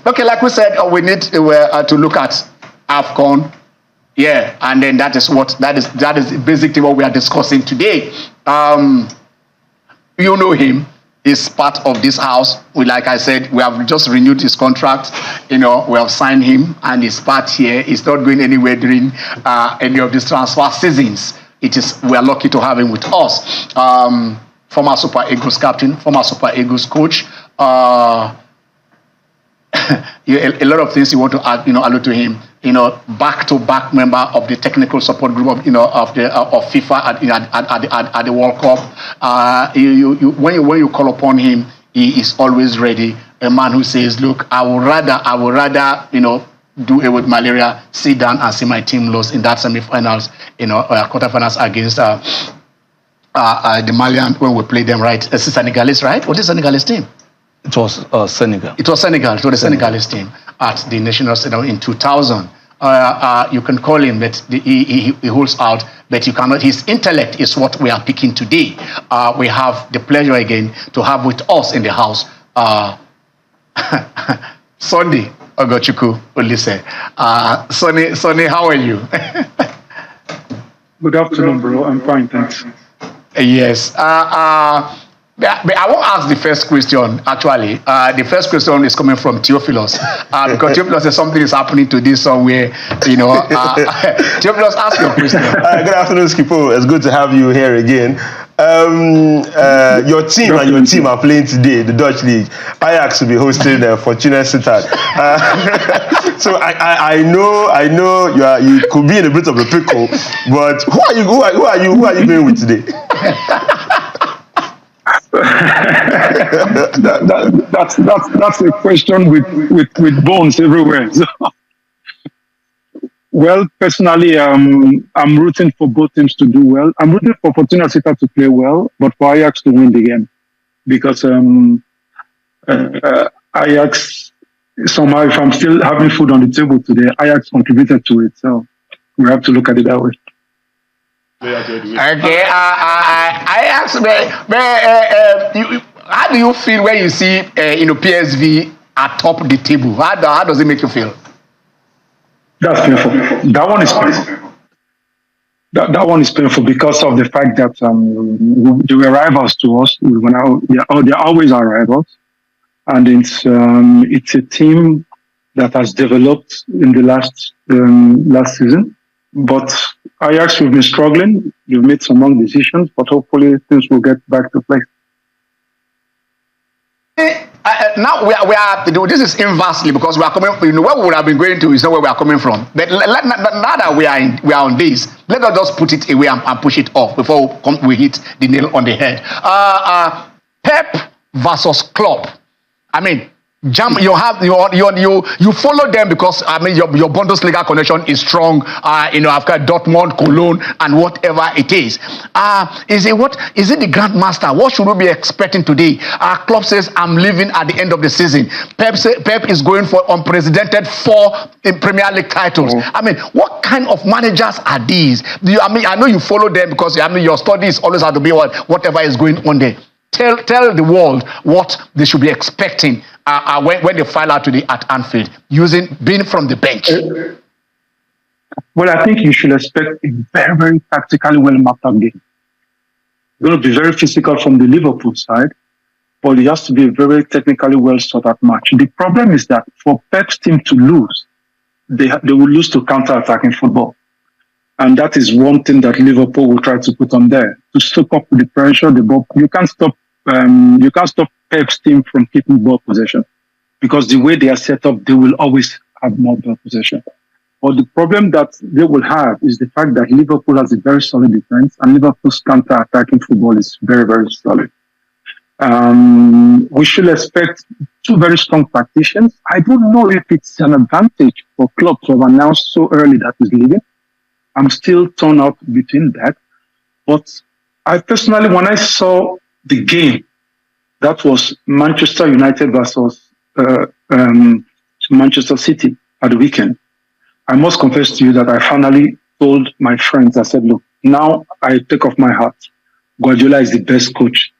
Okay, like we said, we need to look at AFCON. Yeah, and then that is basically what we are discussing today. You know him. He's part of this house. Like I said, we have just renewed his contract. We have signed him, and he's part here. He's not going anywhere during any of these transfer seasons. We are lucky to have him with us. Former Super Eagles captain, former Super Eagles coach. A lot of things you want to add, allude to him. Back-to-back member of the technical support group of FIFA at the World Cup. When you call upon him, he is always ready. A man who says, "Look, I would rather do away with malaria, sit down and see my team lose in that semi-finals, quarterfinals against the Malian when we played them, right? It's Senegalese, right? What is Senegalese team?" It was Senegal. It was Senegal. It was the Senegalese team at the National Stadium in 2000. You can call him, but he holds out, but you cannot. His intellect is what we are picking today. We have the pleasure again to have with us in the house Sunday Ogochukwu Oliseh. Sonny, how are you? Good afternoon, bro. I'm fine, thanks. Yes. But I won't ask the first question, actually. The first question is coming from Theophilus. Because Theophilus says something is happening to this somewhere, Theophilus, ask your question. Good afternoon, Skipo. It's good to have you here again. Your team are playing today, the Dutch League. Ajax will be hosting Fortuna Sittard. So I know you could be in a bit of a pickle, but who are you going with today? That's a question with bones everywhere. So, well, personally, I'm rooting for both teams to do well. I'm rooting for Fortuna Sittard to play well, but for Ajax to win the game, because Ajax somehow, if I'm still having food on the table today, Ajax contributed to it, so we have to look at it that way. Okay, I asked, how do you feel when you see PSV atop the table? How does it make you feel? That's painful. That one is painful. That one is painful because of the fact that they were rivals to us. They're always our rivals, and it's a team that has developed in the last season. But Ajax, we've been struggling. You've made some wrong decisions, but hopefully things will get back to place. Now we are. This is inversely because we are coming. Where we would have been going to is not where we are coming from. But now that we are on this, let us just put it away and push it off before we hit the nail on the head. Pep versus Klopp. I mean, you follow them because your Bundesliga connection is strong. I've got Dortmund, Cologne, and whatever it is. Is it the Grandmaster? What should we be expecting today? Klopp says I'm leaving at the end of the season. Pep is going for unprecedented 4 Premier League titles. What kind of managers are these? I know you follow them because your studies always have to be whatever is going on there. Tell the world what they should be expecting when they file out today at Anfield, being from the bench. Well, I think you should expect a very, very tactically well mapped out game. It's going to be very physical from the Liverpool side, but it has to be a very technically well sorted out match. The problem is that for Pep's team to lose, they will lose to counter-attacking football. And that is one thing that Liverpool will try to put on there to soak up the pressure. The ball, you can't stop Pep's team from keeping ball possession because the way they are set up, they will always have more ball possession. But the problem that they will have is the fact that Liverpool has a very solid defense and Liverpool's counter-attacking football is very, very solid. We should expect 2 very strong tacticians. I don't know if it's an advantage for Klopp to have announced so early that he's leaving. I'm still torn up between that. But I personally, when I saw the game, that was Manchester United versus Manchester City at the weekend, I must confess to you that I finally told my friends, I said, look, now I take off my hat. Guardiola is the best coach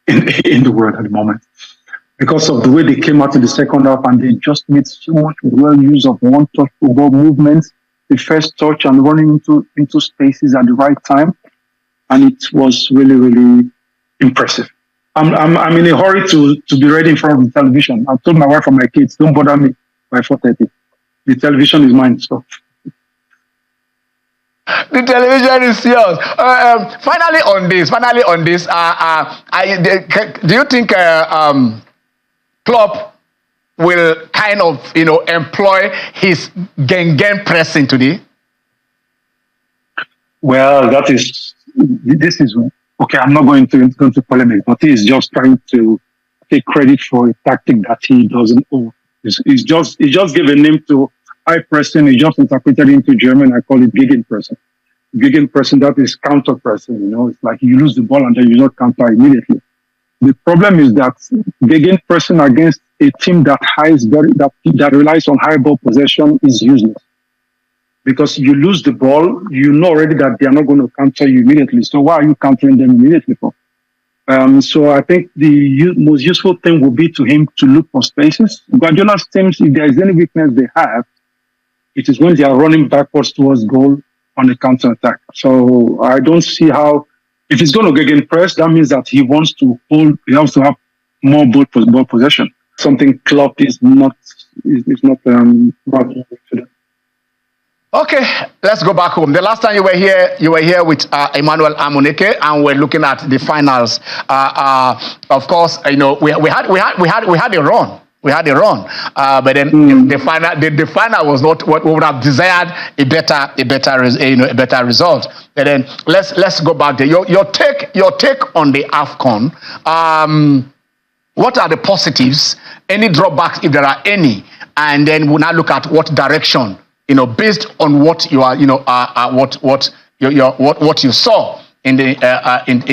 in the world at the moment. because of the way they came out in the second half, and they just made so much well use of one-touch football movements, the first touch and running into spaces at the right time, and it was really, really impressive. I'm in a hurry to be ready in front of the television. I've told my wife and my kids, don't bother me by 4:30. The television is mine, so. The television is yours. Finally on this, do you think Klopp will kind of, employ his gang pressing today? Well, this is, okay, I'm not going to polemic, but he is just trying to take credit for a tactic that he doesn't own. He just gave a name to high pressing. He just interpreted into German. I call it gegenpressing. Gegenpressing, that is counter pressing. It's like you lose the ball and then you don't counter immediately. The problem is that gegenpressing against a team that relies on high ball possession is useless. Because you lose the ball, you know already that they are not going to counter you immediately. So why are you countering them immediately for? So I think the most useful thing will be to him to look for spaces. Guardiola's teams, if there is any weakness they have, it is when they are running backwards towards goal on the counter attack. So I don't see how, if he's going to get press, that means that he wants to have more ball possession. Something Klopp is not. Okay, let's go back home. The last time you were here with Emmanuel Amuneke, and we're looking at the finals. Of course, we had a run. We had a run, but then the final was not what we would have desired. A better result. But then let's go back there. Your take on the AFCON. What are the positives? Any drawbacks, if there are any? And then we'll now look at what direction. Based on what you are, what you saw in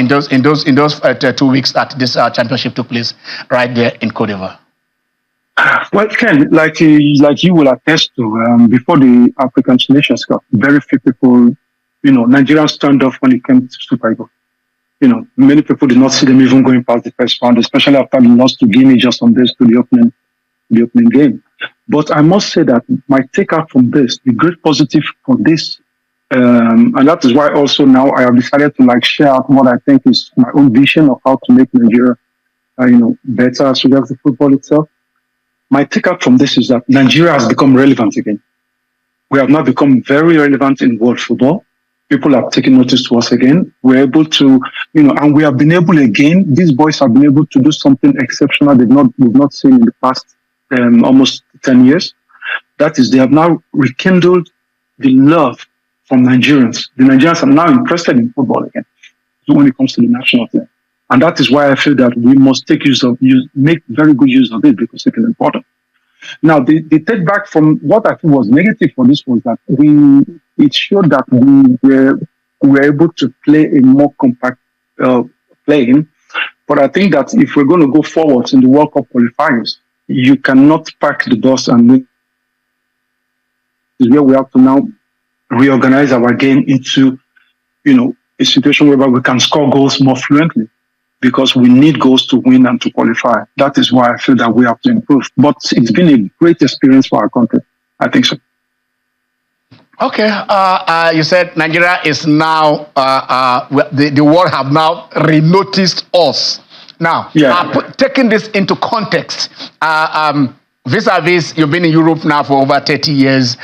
those 2 weeks that this championship took place right there in Cote d'Ivoire. Well, Ken, like you will attest to, before the African Nations Cup, very few people, Nigerians turned off when it came to Super Eagles. Many people did not see them even going past the first round, especially after the loss to Guinea just on this to the opening game. But I must say that my takeout from this, the great positive for this, and that is why also now I have decided to share out what I think is my own vision of how to make Nigeria, better as regards the football itself. My takeout from this is that Nigeria has become relevant again. We have now become very relevant in world football. People have taken notice to us again. We're able to, and we have been able again. These boys have been able to do something exceptional we've not seen in the past almost 10 years. That is, they have now rekindled the love from Nigerians. The Nigerians are now interested in football again when it comes to the national team. And that is why I feel that we must make very good use of it, because it is important. Now, the take back from what I think was negative for this was that it showed that we were able to play a more compact playing. But I think that if we're going to go forwards in the World Cup qualifiers, you cannot pack the bus and win. This is where we have to now reorganize our game into, a situation whereby we can score goals more fluently, because we need goals to win and to qualify. That is why I feel that we have to improve. But it's been a great experience for our country. I think so. Okay. You said Nigeria is now, the world have now re-noticed us. Now, taking this into context, vis-a-vis, you've been in Europe now for over 30 years.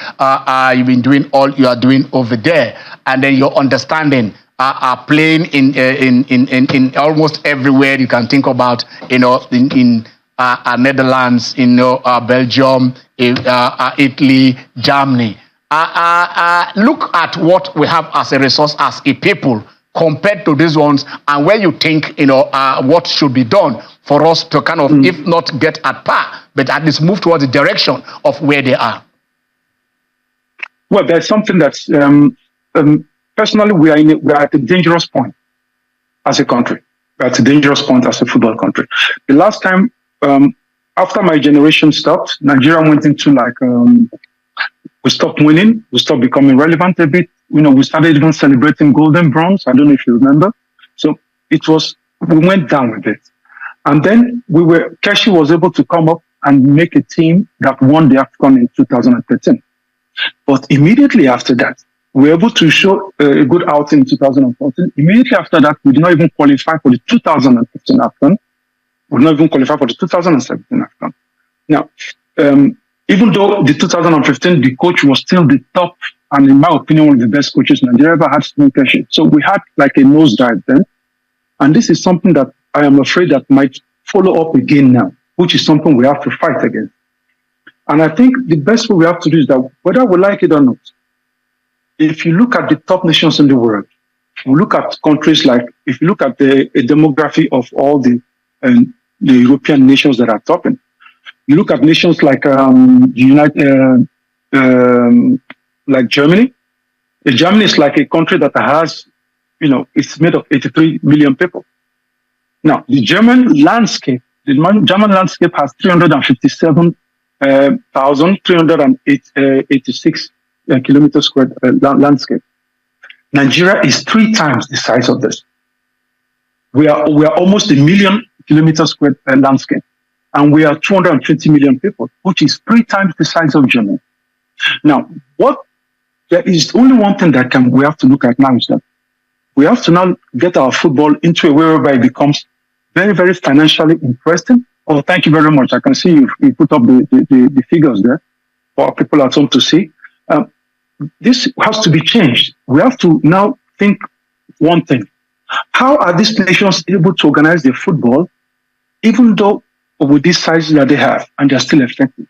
You've been doing all you are doing over there, and then your understanding are playing in almost everywhere you can think about. In Netherlands, Belgium, Italy, Germany. Look at what we have as a resource as a people, compared to these ones, and where you think, what should be done for us to kind of, if not get at par, but at least move towards the direction of where they are. Well, there's something that's, personally, we are at a dangerous point as a country. We're at a dangerous point as a football country. The last time, after my generation stopped, Nigeria went into we stopped winning, we stopped becoming relevant a bit. We started even celebrating golden bronze. I don't know if you remember. So we went down with it. And then Keshi was able to come up and make a team that won the AFCON in 2013. But immediately after that, we were able to show a good outing in 2014. Immediately after that, we did not even qualify for the 2015 AFCON. We did not even qualify for the 2017 AFCON. Now, even though the 2015, the coach was still the top, and in my opinion, one of the best coaches Nigeria ever had, so we had like a nosedive then. And this is something that I am afraid that might follow up again now, which is something we have to fight against. And I think the best way we have to do is that whether we like it or not, if you look at the top nations in the world, you look at countries like, if you look at the demography of all the European nations that are topping, you look at nations like like Germany. Germany is like a country that has, it's made of 83 million people. Now, the German landscape has 357,386 kilometers squared landscape. Nigeria is 3 times the size of this. We are almost 1 million kilometers squared landscape, and we are 220 million people, which is 3 times the size of Germany. Now, there is only one thing that we have to look at now is that we have to now get our football into a way whereby it becomes very, very financially interesting. Oh, thank you very much. I can see you put up the figures there for people at home to see. This has to be changed. We have to now think one thing. How are these nations able to organize their football, even though with these sizes that they have, and they're still effective?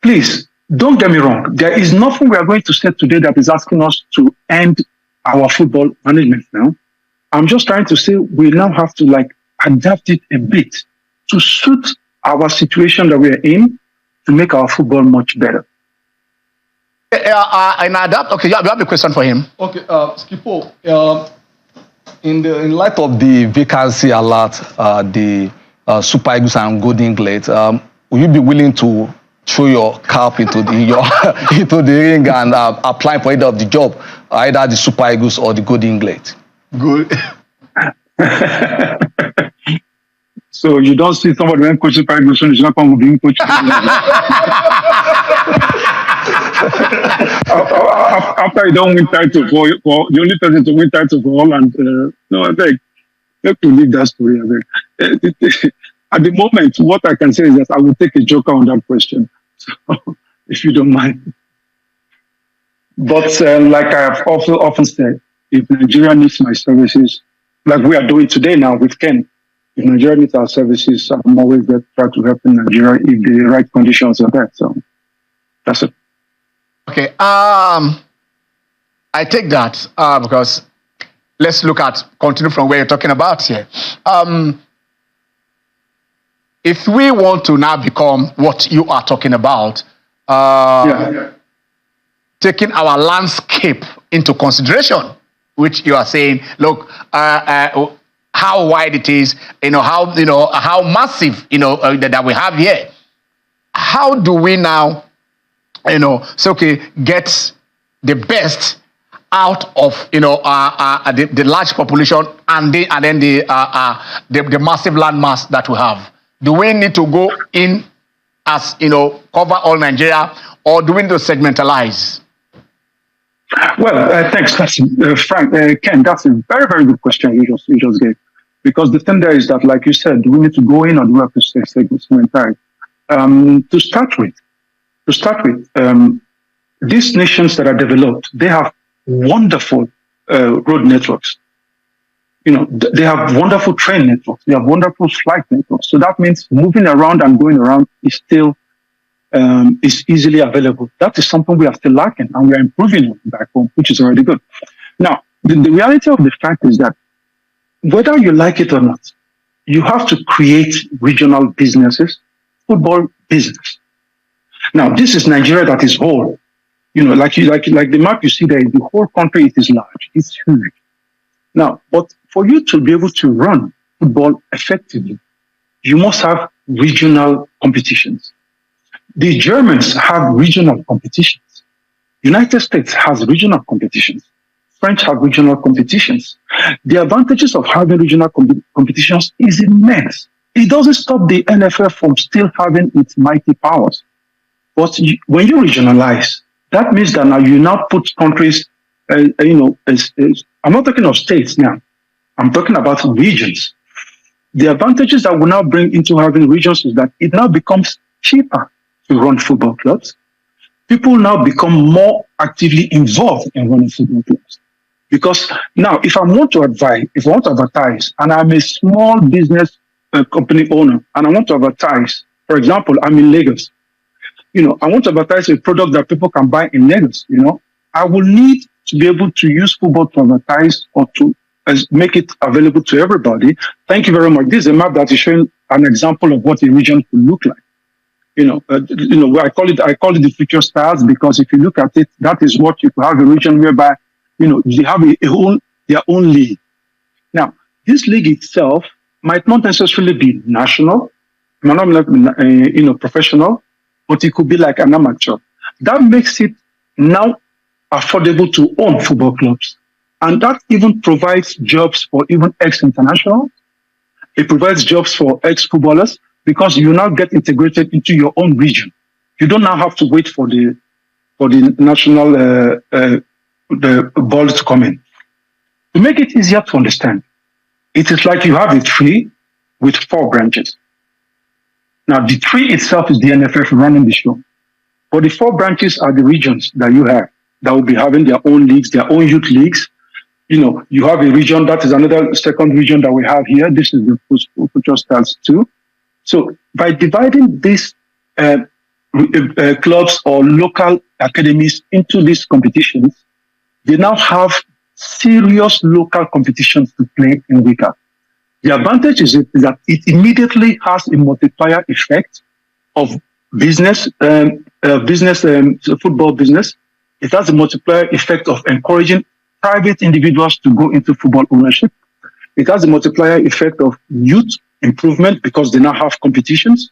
Please, don't get me wrong. There is nothing we are going to say today that is asking us to end our football management now. I'm just trying to say we now have to adapt it a bit to suit our situation that we're in to make our football much better. And adapt. Okay, you have a question for him. Okay, Skipo. In light of the vacancy alert, the Super Eagles and Golden Glades, will you be willing to throw your cap into the ring and apply for either of the job, either the Super Eagles or the Golden Glades? Good. So you don't see somebody when coach Super Eagles, you're not going to be coach. After you don't win title for the only person to win title for Holland, no, I beg. Let me leave that story. I beg. At the moment, what I can say is that I will take a joker on that question, so, if you don't mind. But like I have also often said, if Nigeria needs my services, like we are doing today now with Ken, if Nigeria needs our services, I'm always there to try to help in Nigeria if the right conditions are there. So that's it. Okay. I take that because let's continue from where you're talking about here. If we want to now become what you are talking about, taking our landscape into consideration, which you are saying, look, how wide it is, how massive, that we have here. How do we now, get the best out of the large population and then the massive land mass that we have? Do we need to go in as cover all Nigeria, or do we need to segmentalize? Well, thanks, that's Frank. Ken, that's a very, very good question you just gave. Because the thing there is that, like you said, do we need to go in or do we have to segment? To start with, these nations that are developed, they have wonderful road networks. They have wonderful train networks. They have wonderful flight networks. So that means moving around and going around is still is easily available. That is something we are still lacking, and we are improving it back home, which is already good. Now, the reality of the fact is that whether you like it or not, you have to create regional businesses, football business. Now, this is Nigeria that is whole. Like the map you see there, the whole country, it is large, it's huge. Now, but for you to be able to run football effectively, you must have regional competitions. The Germans have regional competitions. United States has regional competitions. French have regional competitions. The advantages of having regional competitions is immense. It doesn't stop the NFL from still having its mighty powers. But when you regionalize, that means that now you now put countries, I'm not talking of states now. I'm talking about regions. The advantages that we now bring into having regions is that it now becomes cheaper to run football clubs. People now become more actively involved in running football clubs. Because now, if I want to advertise, and I'm a small business company owner, and I want to advertise, for example, I'm in Lagos. I want to advertise a product that people can buy in Lagos. I will need to be able to use football to advertise or to make it available to everybody. Thank you very much. This is a map that is showing an example of what a region could look like. I call it the future stars, because if you look at it, that is what you could have a region whereby, they have their own league. Now, this league itself might not necessarily be national, might not be, professional, but it could be like an amateur. That makes it now affordable to own football clubs. And that even provides jobs for even ex-internationals. It provides jobs for ex-footballers, because you now get integrated into your own region. You don't now have to wait for the national the ball to come in. To make it easier to understand, it is like you have a tree with 4 branches. Now, the tree itself is the NFF running the show. But the 4 branches are the regions that you have that will be having their own leagues, their own youth leagues. You have a region, that is another second region that we have here. This is the Future Stars 2. So by dividing these clubs or local academies into these competitions, they now have serious local competitions to play in WICA. The advantage is that it immediately has a multiplier effect of football business. It has a multiplier effect of encouraging private individuals to go into football ownership. It has a multiplier effect of youth improvement, because they now have competitions.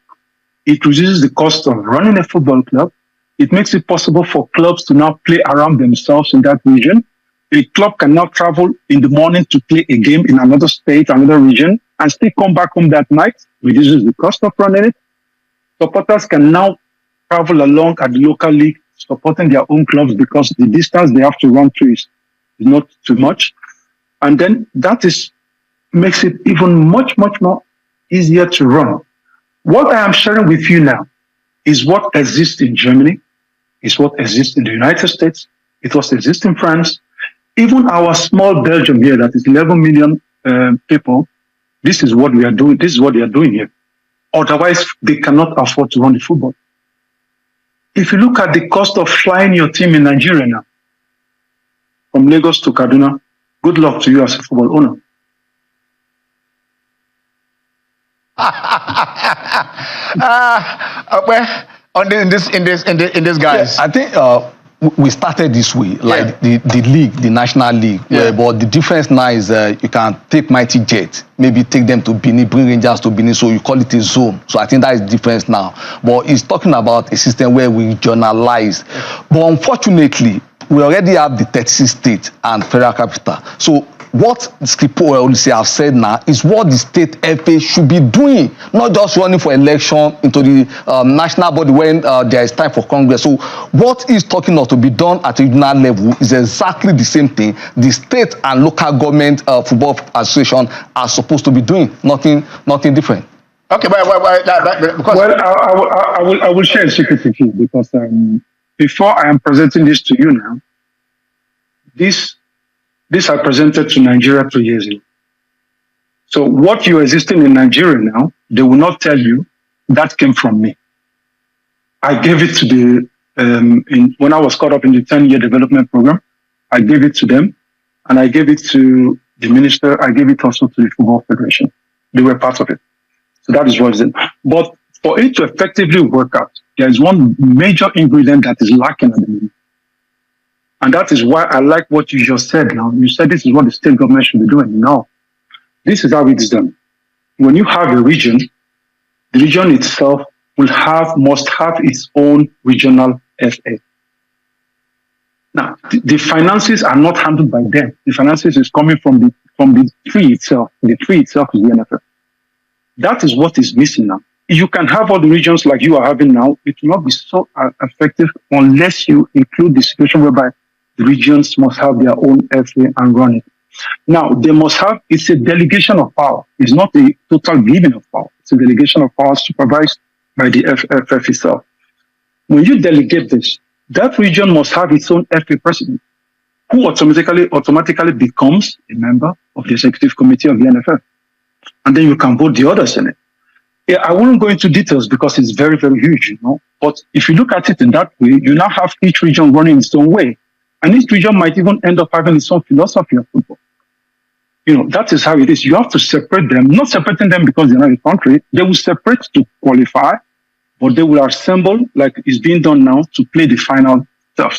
It reduces the cost of running a football club. It makes it possible for clubs to now play around themselves in that region. A club can now travel in the morning to play a game in another state, another region, and still come back home that night, reduces the cost of running it. Supporters can now travel along at the local league, supporting their own clubs, because the distance they have to run through is not too much. And then that makes it even much, much more easier to run. What I am sharing with you now is what exists in Germany, is what exists in the United States, it was exists in France. Even our small Belgium here, that is 11 million people, this is what we are doing. This is what they are doing here. Otherwise, they cannot afford to run the football. If you look at the cost of flying your team in Nigeria now, from Lagos to Kaduna, good luck to you as a football owner. In this guys, I think we started this way, like the league, the national league. But the difference now is you can take Mighty Jet, maybe take them to Benin, bring Rangers to Benin, so you call it a zone. So I think that is the difference now. But it's talking about a system where we regionalize. But unfortunately, we already have the 36 states and federal capital. So what Skipper Oliseh have said now is what the state FA should be doing, not just running for election into the national body when there is time for Congress. So what is talking about to be done at a regional level is exactly the same thing the state and local government football association are supposed to be doing, nothing different. Okay, because I will share a secret with you, because before I am presenting this to you now, this I presented to Nigeria 2 years ago. So what you are existing in Nigeria now, they will not tell you that came from me. I gave it to when I was caught up in the 10-year development program, I gave it to them, and I gave it to the minister. I gave it also to the Football Federation. They were part of it. So that is what it is. But for it to effectively work out, there is one major ingredient that is lacking at the moment. And that is why I like what you just said now. You said this is what the state government should be doing. No, this is how it is done. When you have a region, the region itself must have its own regional FA. Now, the finances are not handled by them. The finances is coming from the tree itself. The tree itself is the NFF. That is what is missing now. You can have all the regions like you are having now. It will not be so effective unless you include the situation whereby the regions must have their own FA and run it. Now, they must have, it's a delegation of power. It's not a total giving of power. It's a delegation of power supervised by the FF itself. When you delegate this, that region must have its own FA president, who automatically becomes a member of the executive committee of the NFF. And then you can vote the others in it. Yeah, I won't go into details because it's very, very huge, you know. But if you look at it in that way, you now have each region running its own way. And each region might even end up having its own philosophy of football. You know, that is how it is. You have to separate them, not separating them because they're not a country. They will separate to qualify, but they will assemble like it's being done now to play the final stuff.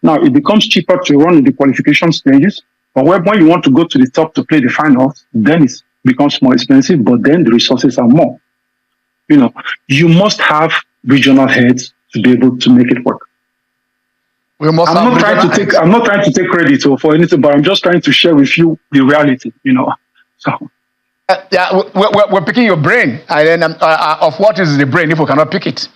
Now, it becomes cheaper to run in the qualification stages, but when you want to go to the top to play the finals, then it becomes more expensive, but then the resources are more. You know, you must have regional heads to be able to make it work. I'm not trying to take credit for anything, but I'm just trying to share with you the reality, you know. So yeah, we're picking your brain, and then of what is the brain if we cannot pick it.